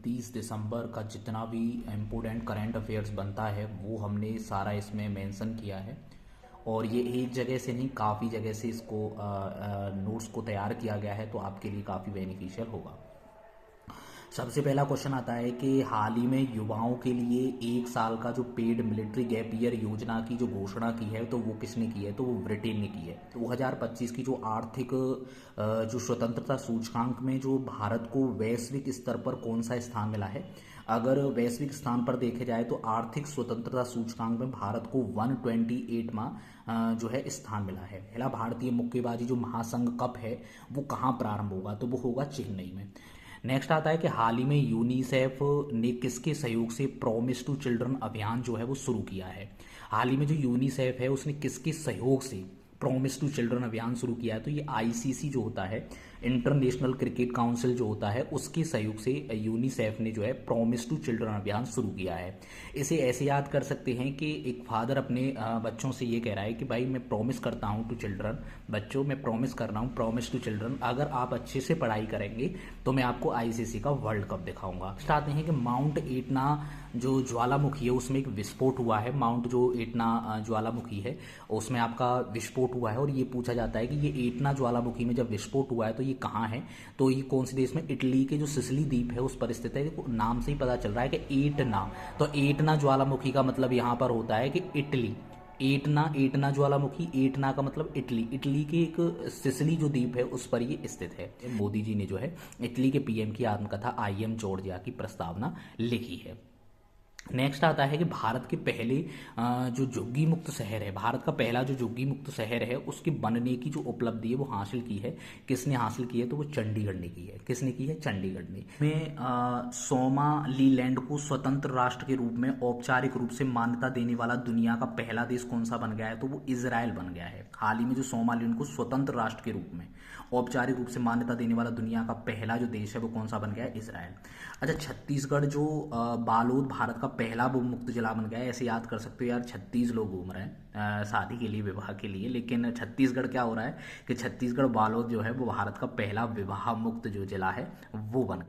29 दिसंबर का जितना भी इम्पोर्टेंट करंट अफेयर्स बनता है वो हमने सारा इसमें मेंशन किया है। और ये एक जगह से नहीं, काफ़ी जगह से इसको नोट्स को तैयार किया गया है, तो आपके लिए काफ़ी बेनिफिशियल होगा। सबसे पहला क्वेश्चन आता है कि हाल ही में युवाओं के लिए 1 साल का जो पेड मिलिट्री गैप ईयर योजना की जो घोषणा की है तो वो किसने की है, तो वो ब्रिटेन ने की है। 2025 की जो आर्थिक जो स्वतंत्रता सूचकांक में जो भारत को वैश्विक स्तर पर कौन सा स्थान मिला है, अगर वैश्विक स्थान पर देखे जाए तो आर्थिक स्वतंत्रता सूचकांक में भारत को 128वां जो है स्थान मिला है। पहला भारतीय मुक्केबाजी जो महासंघ कप है वो कहाँ प्रारंभ होगा, तो वो होगा चेन्नई में। नेक्स्ट आता है कि हाल ही में यूनिसेफ ने किसके सहयोग से प्रॉमिस टू चिल्ड्रन अभियान जो है वो शुरू किया है। हाल ही में जो यूनिसेफ है उसने किसके सहयोग से प्रॉमिस टू चिल्ड्रन अभियान शुरू किया है, तो ये आईसीसी जो होता है, इंटरनेशनल क्रिकेट काउंसिल जो होता है, उसके सहयोग से यूनिसेफ ने जो है प्रॉमिस टू चिल्ड्रन अभियान शुरू किया है। इसे ऐसे याद कर सकते हैं कि एक फादर अपने बच्चों से ये कह रहा है कि भाई मैं प्रॉमिस करता हूँ टू चिल्ड्रन, बच्चों मैं प्रॉमिस कर रहा हूँ, प्रॉमिस टू चिल्ड्रन, अगर आप अच्छे से पढ़ाई करेंगे तो मैं आपको आईसीसी का वर्ल्ड कप दिखाऊंगा। आते हैं कि माउंट एटना जो ज्वालामुखी है उसमें एक विस्फोट हुआ है। माउंट जो एटना ज्वालामुखी है उसमें आपका विस्फोट हुआ है, और ये पूछा जाता है कि ये एटना ज्वालामुखी में जब विस्फोट हुआ है तो ये कहाँ है, तो ये कौन से देश में, इटली के जो सिसिली द्वीप है उस पर स्थित है। नाम से ही पता चल रहा है कि एटना, तो एटना ज्वालामुखी का मतलब यहाँ पर होता है कि इटली। एटना, एटना ज्वालामुखी, एटना का मतलब इटली, इटली के एक सिसिली जो द्वीप है उस पर ये स्थित है। मोदी जी ने जो है इटली के पीएम की आत्मकथा आई एम जॉर्जिया की प्रस्तावना लिखी है। नेक्स्ट आता है कि भारत के पहले जो झुग्गी मुक्त शहर है, भारत का पहला जो झुग्गी मुक्त शहर है उसके बनने की जो उपलब्धि है वो हासिल की है, किसने हासिल की है, तो वो चंडीगढ़ ने की है। किसने की है, चंडीगढ़ ने। में सोमालीलैंड को स्वतंत्र राष्ट्र के रूप में औपचारिक रूप से मान्यता देने वाला दुनिया का पहला देश कौन सा बन गया है, तो वो इजराइल बन गया है। हाल ही में जो सोमालीलैंड को स्वतंत्र राष्ट्र के रूप में औपचारिक रूप से मान्यता देने वाला दुनिया का पहला जो देश है वो कौन सा बन गया है, इजराइल। अच्छा, छत्तीसगढ़ जो बालोद भारत का पहला वो मुक्त जिला बन गया है। ऐसे याद कर सकते हो यार, 36 लोग घूम रहे हैं शादी के लिए, विवाह के लिए, लेकिन छत्तीसगढ़ क्या हो रहा है कि छत्तीसगढ़ बालोद जो है वो भारत का पहला विवाह मुक्त जो जिला है वो बन गया।